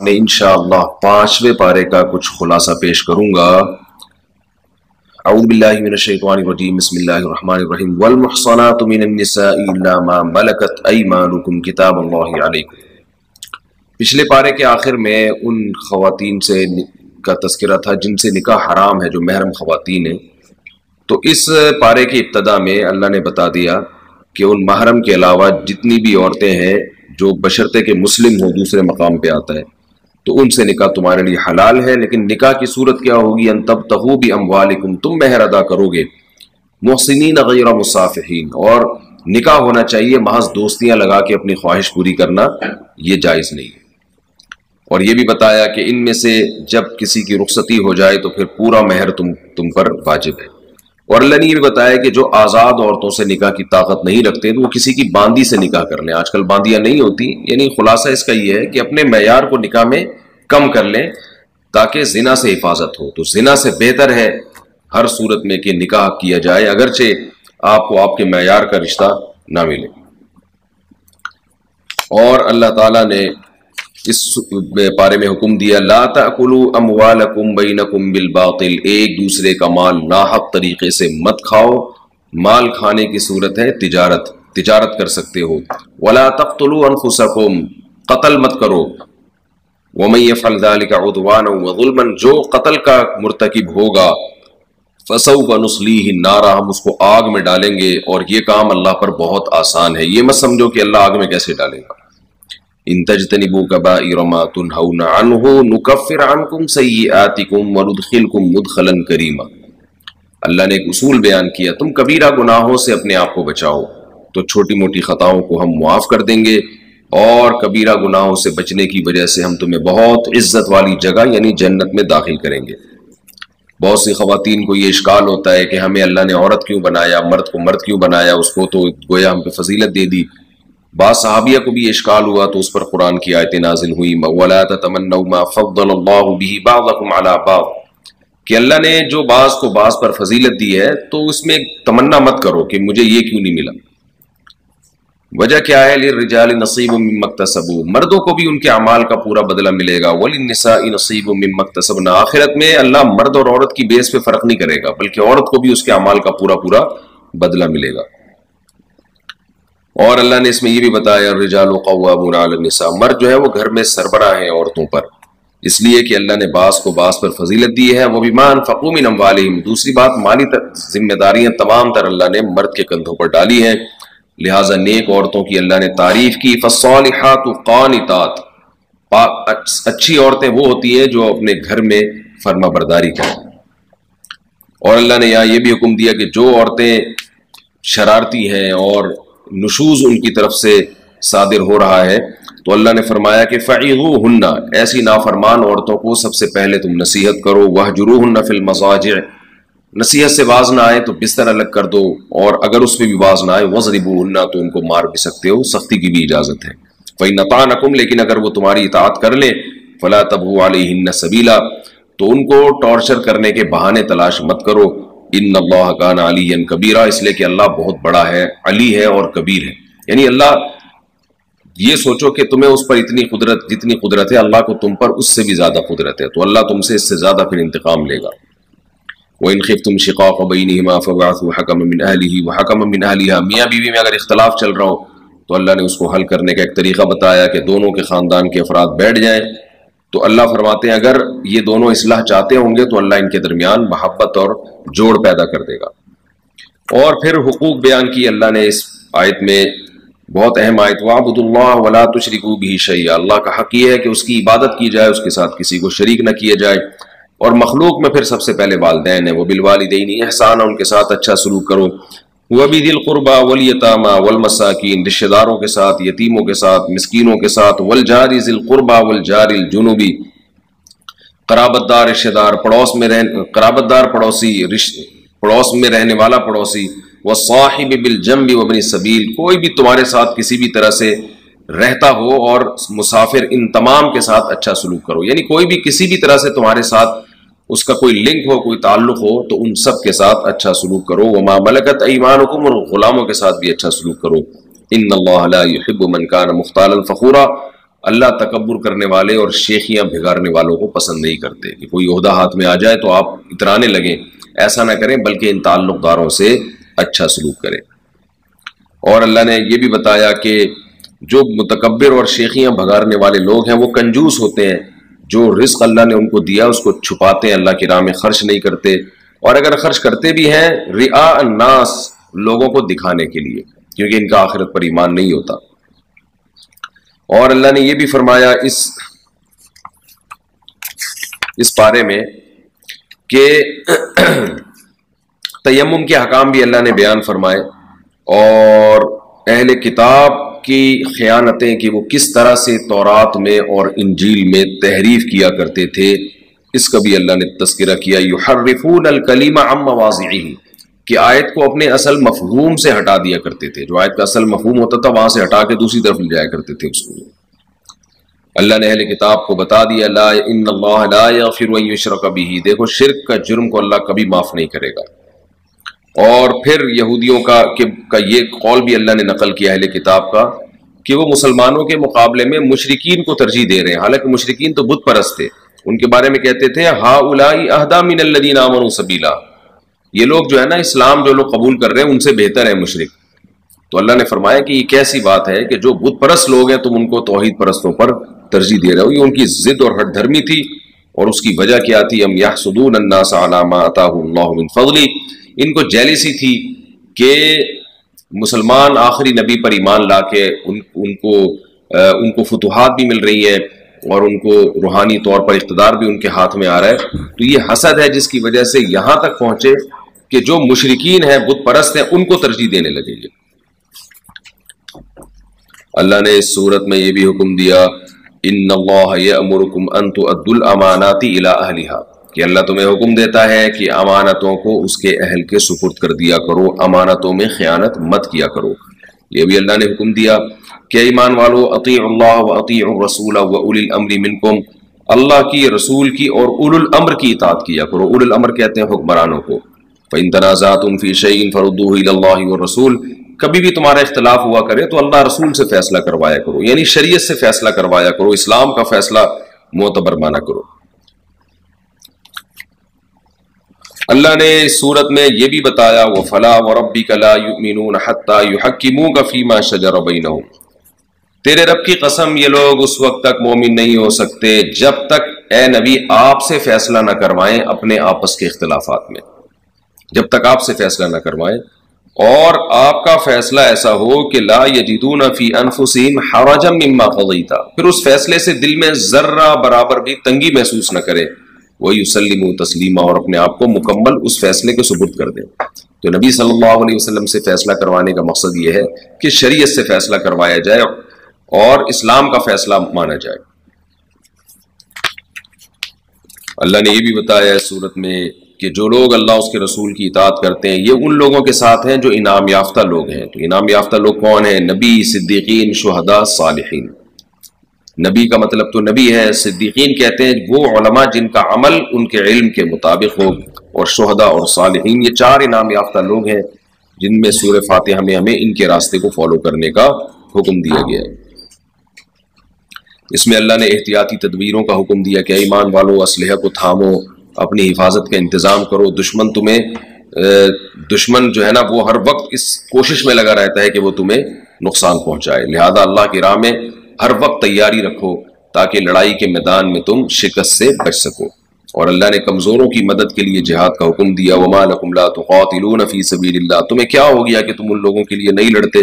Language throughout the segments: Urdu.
میں انشاءاللہ 5ویں پارے کا کچھ خلاصہ پیش کروں گا۔ اعوذ باللہ من الشیطان الرجیم، بسم اللہ الرحمن الرحیم۔ والمحصنات من النساء الا ما ملکت ایمانکم کتاب اللہ علیکم۔ پچھلے پارے کے آخر میں ان خواتین سے کا تذکرہ تھا جن سے نکاح حرام ہے، جو محرم خواتین ہیں۔ تو اس پارے کی ابتدا میں اللہ نے بتا دیا کہ ان محرم کے علاوہ جتنی بھی عورتیں ہیں جو بشرطے کہ مسلم ہو، دوسرے مقام پہ آتا ہے، تو ان سے نکاح تمہارے لیے حلال ہے۔ لیکن نکاح کی صورت کیا ہوگی؟ ان تبتغوا باموالکم، تم مہر ادا کرو گے، محسنین غیر مصافحین، اور نکاح ہونا چاہیے محض دوستیاں لگا کے اپنی خواہش پوری کرنا یہ جائز نہیں ہے۔ اور یہ بھی بتایا کہ ان میں سے جب کسی کی رخصتی ہو جائے تو پھر پورا مہر تم پر واجب ہے۔ اور اللہ نے یہ بھی بتایا کہ جو آزاد عورتوں سے نکاح کی طاقت نہیں رکھتے تو وہ کسی کی باندی سے نکاح کر لیں۔ آج کل باندیاں نہیں ہوتی، یعنی خلاصہ اس کا یہ ہے کہ اپنے معیار کو نکاح میں کم کر لیں تاکہ زنا سے حفاظت ہو۔ تو زنا سے بہتر ہے ہر صورت میں کہ نکاح کیا جائے، اگرچہ آپ کو آپ کے معیار کا رشتہ نہ ملے۔ اور اللہ تعالیٰ نے اس بارے میں حکم دیا، لا تأکلوا اموالکم بینکم بالباطل، ایک دوسرے کا مال ناحق طریقے سے مت کھاؤ۔ مال کھانے کی صورت ہے تجارت کر سکتے ہو۔ ولا تقتلوا انفسکم، قتل مت کرو۔ ومن یفعل ذلک عدوانا وظلما، جو قتل کا مرتکب ہوگا فسوف نصلیہ نارا، ہم اس کو آگ میں ڈالیں گے۔ اور یہ کام اللہ پر بہت آسان ہے، یہ مت سمجھو کہ اللہ آگ میں کیسے ڈالے گا۔ ان تجتنبوا کبائر ما تنہون عنہ نکفر عنکم سیئاتکم وندخلکم مدخلا کریما۔ اللہ نے ایک اصول بیان کیا، تم کبیرہ گناہوں سے اپنے آپ کو بچاؤ تو چھوٹی موٹی خطاؤں کو ہم معاف کر دیں گے، اور کبیرہ گناہوں سے بچنے کی وجہ سے ہم تمہیں بہت عزت والی جگہ یعنی جنت میں داخل کریں گے۔ بہت سی خواتین کو یہ اشکال ہوتا ہے کہ ہمیں اللہ نے عورت کیوں بنایا، مرد کو مرد کیوں بنایا، اس کو تو گویا ہم پہ فضیلت دے دی۔ بعض صحابیہ کو بھی یہ اشکال ہوا تو اس پر قرآن کی آیتیں نازل ہوئی، وَلَا تَتَمَنَّوْا مَا فَضَّلَ اللَّهُ بِهِ بَعْضَكُمْ عَلَى بَعْضٍ، کہ اللہ نے جو بعض کو بعض پر فضیلت دی ہے تو اس میں تمنا مت کرو کہ مجھے یہ کیوں نہیں ملا۔ وجہ کیا ہے؟ لِلرِّجَالِ نَصِيبٌ مِّمَّا اكْتَسَبُوا، مردوں کو بھی ان کے اعمال کا پورا بدلہ ملے گا۔ وَلِلنِّسَاءِ نَصِيبٌ مِّمَّا اكْتَسَبْنَ، آخرت میں اللہ مرد اور عورت کی بیس پہ فرق نہیں کرے گا، بلکہ عورت کو بھی اس کے اعمال کا پورا بدلہ ملے گا۔ اور اللہ نے اس میں یہ بھی بتایا، الرجال قوامون علی النساء، مرد جو ہے وہ گھر میں سربراہ ہیں عورتوں پر، اس لیے کہ اللہ نے بعض کو بعض پر فضیلت دی ہے۔ وَبِمَا أَنفَقُوا مِنْ أَمْوَالِهِمْ، دوسری بات مالی ذمہ داریاں تمام تر اللہ نے مرد کے کندھوں پر ڈالی ہیں، لہٰذا نیک عورتوں کی اللہ نے تعریف کی۔ فَالصَّالِحَاتُ قَانِتَاتٌ، اچھی عورتیں وہ ہوتی ہیں جو اپنے گھر میں فرما برداری کریں۔ اور اللہ نے یہاں یہ بھی حکم دیا کہ جو عورتیں شرارتی ہیں اور نشوز ان کی طرف سے صادر ہو رہا ہے تو اللہ نے فرمایا کہ فَعِظُوهُنَّ، ایسی نافرمان عورتوں کو سب سے پہلے تم نصیحت کرو۔ وَاهْجُرُوهُنَّ فِي الْمَضَاجِعِ، نصیحت سے باز نہ آئے تو بستر الگ کر دو، اور اگر اس میں بھی باز نہ آئے وَاضْرِبُوهُنَّ، تو ان کو مار بھی سکتے ہو، سختی کی بھی اجازت ہے۔ فَإِنْ أَطَاعْنَكُمْ، لیکن اگر وہ تمہاری اطاعت کر لیں، فَلَا تَبْغُوا عَلَيْهِنَّ سَبِيلًا، تو ان کو ٹارچر کرنے کے بہانے تلاش مت کرو۔ ان اللہ کان علیٰ کبیرہ، اس لیے کہ اللہ بہت بڑا ہے، علی ہے اور کبیر ہے۔ یعنی اللہ، یہ سوچو کہ تمہیں اس پر اتنی قدرت، جتنی قدرت ہے اللہ کو تم پر اس سے بھی زیادہ قدرت ہے، تو اللہ تم سے اس سے زیادہ پھر انتقام لے گا۔ وَإِنْ خِفْتُمْ شِقَاقَ بَيْنِهِمَا فَابْعَثُوا حَكَمًا مِّنْ أَهْلِهِ وَحَكَمًا مِّنْ أَهْلِهَا، میاں بیوی میں اگر اختلاف چل رہا ہو تو اللہ نے اس کو حل کرنے کا ایک طریقہ بتایا کہ دونوں کے خاندان کے افراد بیٹھ جائیں۔ تو اللہ فرماتے ہیں اگر یہ دونوں اصلاح چاہتے ہوں گے تو اللہ ان کے درمیان محبت اور جوڑ پیدا کر دے گا۔ اور پھر حقوق بیان کی اللہ نے اس آیت میں، بہت اہم آیت، وَاعْبُدُوا اللَّهَ وَلَا تُشْرِكُوا بِهِ شَيْئًا، اللہ کا حق یہ ہے کہ اس کی عبادت کی جائے، اس کے ساتھ کسی کو شریک نہ کیا جائے۔ اور مخلوق میں پھر سب سے پہلے والدین ہیں، وَبِالْوَالِدَيْنِ إِحْسَانًا، ان کے ساتھ اچھا سلوک کرو۔ وَبِذِي الْقُرْبَى وَالْيَتَامَى وَالْمَسَاكِينِ، رشتہ داروں کے ساتھ، یتیموں کے ساتھ، مسکینوں کے ساتھ، وَالْجَارِ ذِي الْقُرْبَى وَالْجَارِ الْجُنُبِ، قرابت دار رشتہ دار، قرابت دار پڑوسی، پڑوس میں رہنے والا پڑوسی، وَالصَّاحِبِ بِالْجَنبِ وَابْنِ السَّبِيلِ، کوئی بھی تمہارے ساتھ کسی بھی طرح سے رہتا ہو اور مسافر، ان تمام کے ساتھ اچھا سلوک کرو۔ یعنی کوئی بھی کسی بھی طرح سے تمہارے ساتھ اس کا کوئی لنک ہو، کوئی تعلق ہو، تو ان سب کے ساتھ اچھا سلوک کرو۔ وَمَا مَلَكَتْ أَيْمَانُكُمْ، اور غلاموں کے ساتھ بھی اچھا سلوک کرو۔ إِنَّ اللَّهَ لَا يُحِبُّ مَنْ كَانَ مُخْتَالًا فَخُورًا، اللہ تکبر کرنے والے اور شیخیاں بھگارنے والوں کو پسند نہیں کرتے کہ کوئی عہدہ ہاتھ میں آ جائے تو آپ اترانے لگیں، ایسا نہ کریں بلکہ ان تعلق داروں سے اچھا سلوک کریں۔ اور اللہ نے یہ بھی بتایا کہ جو متکبر اور شیخیاں بھگارنے والے لوگ ہیں وہ کنجوس ہوتے ہیں، جو رزق اللہ نے ان کو دیا اس کو چھپاتے ہیں، اللہ کی راہ میں خرچ نہیں کرتے، اور اگر خرچ کرتے بھی ہیں رعاء الناس، لوگوں کو دکھانے کے لیے، کیونکہ ان کا آخرت پر ایمان نہیں ہوتا۔ اور اللہ نے یہ بھی فرمایا اس پارے میں کہ تیمم کے حکام بھی اللہ نے بیان فرمائے، اور اہل کتاب کی خیانتیں کہ وہ کس طرح سے تورات میں اور انجیل میں تحریف کیا کرتے تھے، اس کا بھی اللہ نے تذکرہ کیا۔ یحرفون الکلم عن مواضعہ، کہ آیت کو اپنے اصل مفہوم سے ہٹا دیا کرتے تھے، جو آیت کا اصل مفہوم ہوتا تھا وہاں سے ہٹا کے دوسری طرف لے جایا کرتے تھے اس کو۔ اللہ نے اہل کتاب کو بتا دیا لا ان اللہ لا یغفر ان یشرک بہ، دیکھو شرک کا جرم کو اللہ کبھی معاف نہیں کرے گا۔ اور پھر یہودیوں کا یہ قول بھی اللہ نے نقل کیا اہل کتاب کا کہ وہ مسلمانوں کے مقابلے میں مشرکین کو ترجیح دے رہے ہیں، حالانکہ مشرکین تو بت پرست تھے، ان کے بارے میں کہتے تھے ہؤلاء اہدی من الذین آمنوا سبیلا، یہ لوگ جو ہے نا اسلام جو لوگ قبول کر رہے ہیں ان سے بہتر ہے مشرک۔ تو اللہ نے فرمایا کہ یہ کیسی بات ہے کہ جو بت پرست لوگ ہیں تم ان کو توحید پرستوں پر ترجیح دے رہے ہو۔ یہ ان کی ضد اور ہٹ دھرمی تھی، اور اس کی وجہ کیا تھی؟ ام یحسدون الناس علی ما آتاهم اللہ من فضل، ان کو جیلسی تھی کہ مسلمان آخری نبی پر ایمان لا کے ان کو فتوحات بھی مل رہی ہیں اور ان کو روحانی طور پر اقتدار بھی ان کے ہاتھ میں آ رہا ہے، تو یہ حسد ہے جس کی وجہ سے یہاں تک پہنچے کہ جو مشرکین ہیں بت پرست ہیں ان کو ترجیح دینے لگے گے۔ اللہ نے اس صورت میں یہ بھی حکم دیا ان اللہ یأمرکم ان تؤدوا الامانات الی اہلھا، کہ اللہ تمہیں حکم دیتا ہے کہ امانتوں کو اس کے اہل کے سپرد کر دیا کرو، امانتوں میں خیانت مت کیا کرو۔ یہ بھی اللہ نے حکم دیا کہ ایمان والو اطیعوا اللہ واطیعوا الرسول واولی الامر منکم، اللہ کی، رسول کی اور اولو الامر کی اطاعت کیا کرو۔ اولو الامر کہتے ہیں حکمرانوں کو۔ فإن تنازعتم فی شیء فردوہ الی اللہ والرسول، کبھی بھی تمہارا اختلاف ہوا کرے تو اللہ رسول سے فیصلہ کروایا کرو، یعنی شریعت سے فیصلہ کروایا کرو، اسلام کا فیصلہ معتبر مانا کرو۔ اللہ نے اس صورت میں یہ بھی بتایا وَفَلَا وَرَبِّكَ لَا يُؤْمِنُونَ حَتَّى يُحَكِّمُوكَ فِي مَا شَجَرَ بَيْنَهُمْ، تیرے رب کی قسم یہ لوگ اس وقت تک مومن نہیں ہو سکتے جب تک اے نبی آپ سے فیصلہ نہ کروائیں اپنے آپس کے اختلافات میں، جب تک آپ سے فیصلہ نہ کروائیں اور آپ کا فیصلہ ایسا ہو کہ لا یجدون فی انفسہم حرجا مما قضیت، پھر اس فیصلے سے دل میں ذرہ برابر بھی تنگی محسوس نہ کرے، وَيُسَلِّمُوا تسلیما، اور اپنے آپ کو مکمل اس فیصلے کے سپرد کر دیں۔ تو نبی صلی اللہ علیہ وسلم سے فیصلہ کروانے کا مقصد یہ ہے کہ شریعت سے فیصلہ کروایا جائے اور اسلام کا فیصلہ مانا جائے۔ اللہ نے یہ بھی بتایا اس صورت میں کہ جو لوگ اللہ اس کے رسول کی اطاعت کرتے ہیں یہ ان لوگوں کے ساتھ ہیں جو انعام یافتہ لوگ ہیں۔ تو انعام یافتہ لوگ کون ہیں؟ نبی، صدیقین، شہداء، صالحین۔ نبی کا مطلب تو نبی ہے، صدیقین کہتے ہیں وہ علماء جن کا عمل ان کے علم کے مطابق ہو، اور شہداء اور صالحین یہ چار انعام یافتہ لوگ ہیں جن میں سورہ فاتحہ میں ہمیں ان کے راستے کو فالو کرنے کا حکم دیا گیا ہے۔ اس میں اللہ نے احتیاطی تدبیروں کا حکم دیا کہ ایمان والو اسلحہ کو تھامو، اپنی حفاظت کا انتظام کرو، دشمن جو ہے نا وہ ہر وقت اس کوشش میں لگا رہتا ہے کہ وہ تمہیں نقصان پہنچائے، لہذا اللہ کی راہ میں ہر وقت تیاری رکھو تاکہ لڑائی کے میدان میں تم شکست سے بچ سکو۔ اور اللہ نے کمزوروں کی مدد کے لیے جہاد کا حکم دیا وَمَا لَكُمْ لَا تُقَاتِلُونَ فِي سَبِيلِ اللَّهِ، تمہیں کیا ہو گیا کہ تم ان لوگوں کے لیے نہیں لڑتے،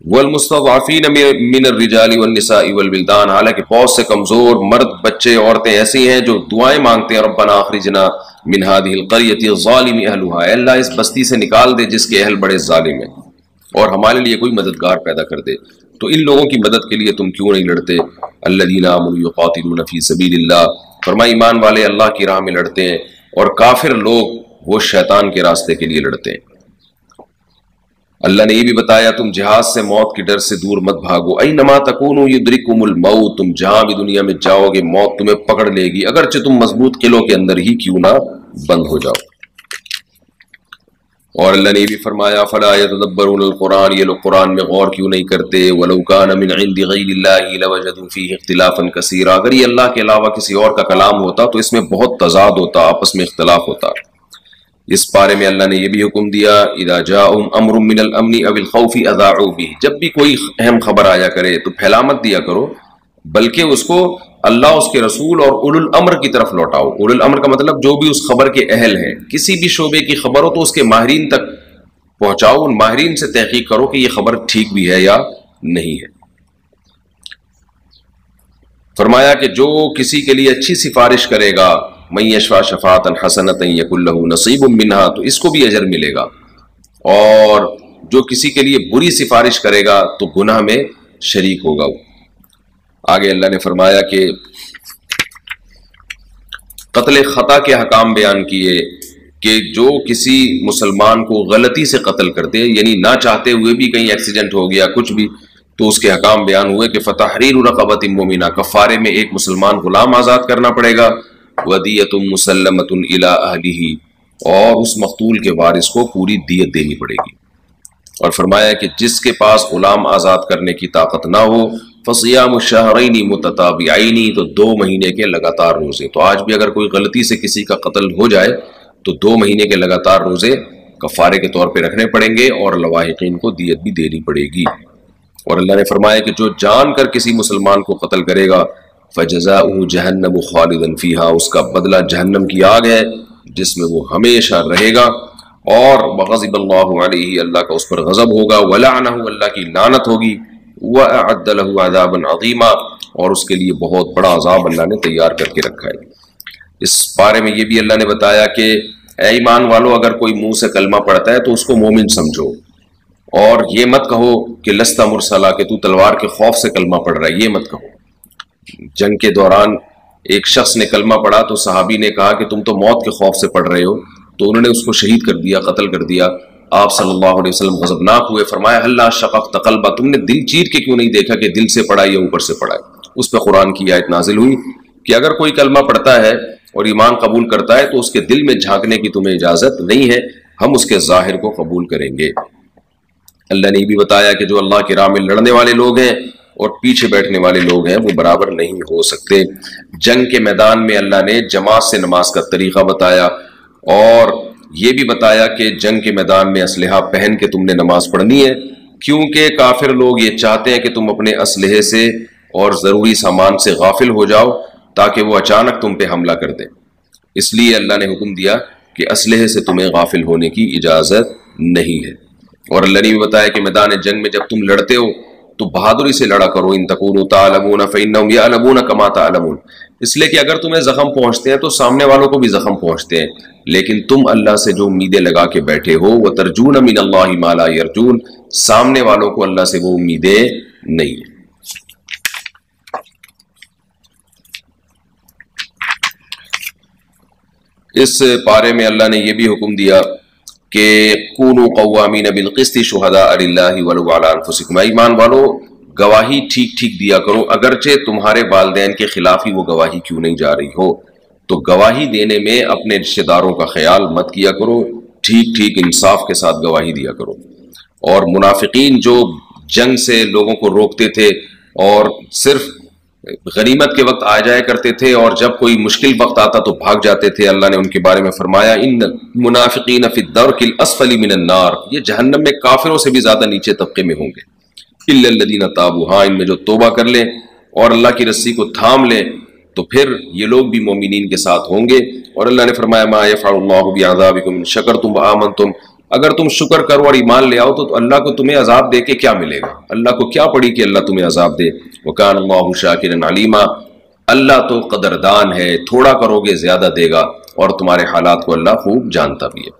وَالْمُسْتَضْعَفِينَ مِنَ الرِّجَالِ وَالنِّسَاءِ وَالْوِلْدَانِ، حالانکہ بہت سے کمزور مرد، بچے، عورتیں ایسی ہیں جو دعائیں مانگتے ہیں ربنا اخرجنا من هذه القرية الظالم اهلها، اے اللہ اس بستی سے نکال دے جس کے اہل بڑے ظالم ہیں، اور ہمارے لیے کوئی مددگار پیدا کر دے۔ تو ان لوگوں کی مدد کے لیے تم کیوں نہیں لڑتے؟ الذین آمنوا یقاتلون فی سبیل اللہ، فرمایا ایمان والے اللہ کی راہ میں لڑتے ہیں، اور کافر لوگ وہ شیطان کے راستے کے لیے لڑتے ہیں۔ اللہ نے یہ بھی بتایا تم جہاد سے موت کے ڈر سے دور مت بھاگو، اینما تکونوا یدرککم الموت، تم جہاں بھی دنیا میں جاؤ گے موت تمہیں پکڑ لے گی، اگرچہ تم مضبوط قلعوں کے اندر ہی کیوں نہ بند ہو جاؤ۔ اور اللہ نے یہ بھی فرمایا فلا یتدبرون القرآن، یہ لوگ قرآن میں غور کیوں نہیں کرتے، ولو کان من عند غیر اللہ لوجدوا فیہ اختلافا کثیرا، اگر یہ اللہ کے علاوہ کسی اور کا کلام ہوتا تو اس میں بہت تضاد ہوتا، آپس میں اختلاف ہوتا۔ اس بارے میں اللہ نے یہ بھی حکم دیا اذا جاءهم امر من الامن او الخوف اذاعوا به، جب بھی کوئی اہم خبر آیا کرے تو پھیلا مت دیا کرو، بلکہ اس کو اللہ، اس کے رسول اور اولو الامر کی طرف لوٹاؤ۔ اولو الامر کا مطلب جو بھی اس خبر کے اہل ہیں، کسی بھی شعبے کی خبر ہو تو اس کے ماہرین تک پہنچاؤ، ان ماہرین سے تحقیق کرو کہ یہ خبر ٹھیک بھی ہے یا نہیں ہے۔ فرمایا کہ جو کسی کے لیے اچھی سفارش کرے گا من یشفع شفاعۃ حسنۃ یکن لہ نصیب منہا، تو اس کو بھی اجر ملے گا، اور جو کسی کے لیے بری سفارش کرے گا تو گناہ میں شریک ہوگا۔ آگے اللہ نے فرمایا کہ قتل خطا کے حکام بیان کیے کہ جو کسی مسلمان کو غلطی سے قتل کر دے، یعنی نہ چاہتے ہوئے بھی کہیں ایکسیڈنٹ ہو گیا کچھ بھی، تو اس کے حکام بیان ہوئے کہ فتحریر رقبۃ مومنہ، کفارے میں ایک مسلمان غلام آزاد کرنا پڑے گا، ودیۃ مسلمۃ الی اہلہ، اور اس مقتول کے وارث کو پوری دیت دینی پڑے گی۔ اور فرمایا کہ جس کے پاس غلام آزاد کرنے کی طاقت نہ ہو فصیام الشہرین متتابعین، تو 2 مہینے کے لگاتار روزے۔ تو آج بھی اگر کوئی غلطی سے کسی کا قتل ہو جائے تو 2 مہینے کے لگاتار روزے کفارے کے طور پہ رکھنے پڑیں گے، اور لواحقین کو دیت بھی دینی پڑے گی۔ اور اللہ نے فرمایا کہ جو جان کر کسی مسلمان کو قتل کرے گا فجزاؤہ جہنم خالدا فیہا، اس کا بدلہ جہنم کی آگ ہے جس میں وہ ہمیشہ رہے گا، اور وغضب اللہ علیہ، اللہ کا اس پر غضب ہوگا، ولعنہ، اللہ کی لعنت ہوگی، وَأَعَدَّ لَهُ عَذَابًا عَظِيمًا، اور اس کے لیے بہت بڑا عذاب اللہ نے تیار کر کے رکھا ہے۔ اس بارے میں یہ بھی اللہ نے بتایا کہ اے ایمان والو، اگر کوئی منہ سے کلمہ پڑھتا ہے تو اس کو مومن سمجھو، اور یہ مت کہو کہ لست مرسلہ، کہ تو تلوار کے خوف سے کلمہ پڑھ رہا ہے، یہ مت کہو۔ جنگ کے دوران ایک شخص نے کلمہ پڑھا تو صحابی نے کہا کہ تم تو موت کے خوف سے پڑھ رہے ہو، تو انہوں نے اس کو شہید کر دیا، قتل کر دیا۔ آپ صلی اللہ علیہ وسلم غضبناک ہوئے، فرمایا ہلا شققت قلبہ، تم نے دل چیر کے کیوں نہیں دیکھا کہ دل سے پڑھا یا اوپر سے پڑھا ہے؟ اس پہ قرآن کی آیت نازل ہوئی کہ اگر کوئی کلمہ پڑھتا ہے اور ایمان قبول کرتا ہے تو اس کے دل میں جھانکنے کی تمہیں اجازت نہیں ہے، ہم اس کے ظاہر کو قبول کریں گے۔ اللہ نے بھی بتایا کہ جو اللہ کی راہ میں لڑنے والے لوگ ہیں اور پیچھے بیٹھنے والے لوگ ہیں وہ برابر نہیں ہو سکتے۔ جنگ کے میدان میں اللہ نے جماعت سے نماز کا طریقہ بتایا، اور یہ بھی بتایا کہ جنگ کے میدان میں اسلحہ پہن کے تم نے نماز پڑھنی ہے، کیونکہ کافر لوگ یہ چاہتے ہیں کہ تم اپنے اسلحے سے اور ضروری سامان سے غافل ہو جاؤ تاکہ وہ اچانک تم پہ حملہ کر دیں۔ اس لیے اللہ نے حکم دیا کہ اسلحے سے تمہیں غافل ہونے کی اجازت نہیں ہے۔ اور اللہ نے بھی بتایا کہ میدان جنگ میں جب تم لڑتے ہو تو بہادری سے لڑا کرو، ان تکونوا تعلمون فإنهم يعلمون كما تعلمون، اس لیے کہ اگر تمہیں زخم پہنچتے ہیں تو سامنے والوں کو بھی زخم پہنچتے ہیں، لیکن تم اللہ سے جو امیدیں لگا کے بیٹھے ہو وترجون من اللہ ما لا یرجون، سامنے والوں کو اللہ سے وہ امیدیں نہیں ہیں۔ اس پارے میں اللہ نے یہ بھی حکم دیا کہ کونوا قوامین بالقسط شہداء للہ ولو علی انفسکم، ایمان والو گواہی ٹھیک ٹھیک دیا کرو، اگرچہ تمہارے والدین کے خلاف ہی وہ گواہی کیوں نہیں جا رہی ہو۔ تو گواہی دینے میں اپنے رشتہ داروں کا خیال مت کیا کرو، ٹھیک ٹھیک انصاف کے ساتھ گواہی دیا کرو۔ اور منافقین جو جنگ سے لوگوں کو روکتے تھے اور صرف غنیمت کے وقت آ جایا کرتے تھے، اور جب کوئی مشکل وقت آتا تو بھاگ جاتے تھے، اللہ نے ان کے بارے میں فرمایا ان منافقین فی الدرک الاسفل من النار، یہ جہنم میں کافروں سے بھی زیادہ نیچے طبقے میں ہوں گے۔ الا الذین تابوا، ہاں ان میں جو توبہ کر لیں اور اللہ کی رسی کو تھام لیں تو پھر یہ لوگ بھی مومنین کے ساتھ ہوں گے۔ اور اللہ نے فرمایا ما یفعل اللہ بعذابکم ان شکرتم وآمنتم، اگر تم شکر کرو اور ایمان لے آؤ تو اللہ کو تمہیں عذاب دے کے کیا ملے گا؟ اللہ کو کیا پڑی کہ اللہ تمہیں عذاب دے؟ وکان اللہ شاکرا علیما، اللہ تو قدردان ہے، تھوڑا کرو گے زیادہ دے گا، اور تمہارے حالات کو اللہ خوب جانتا بھی ہے۔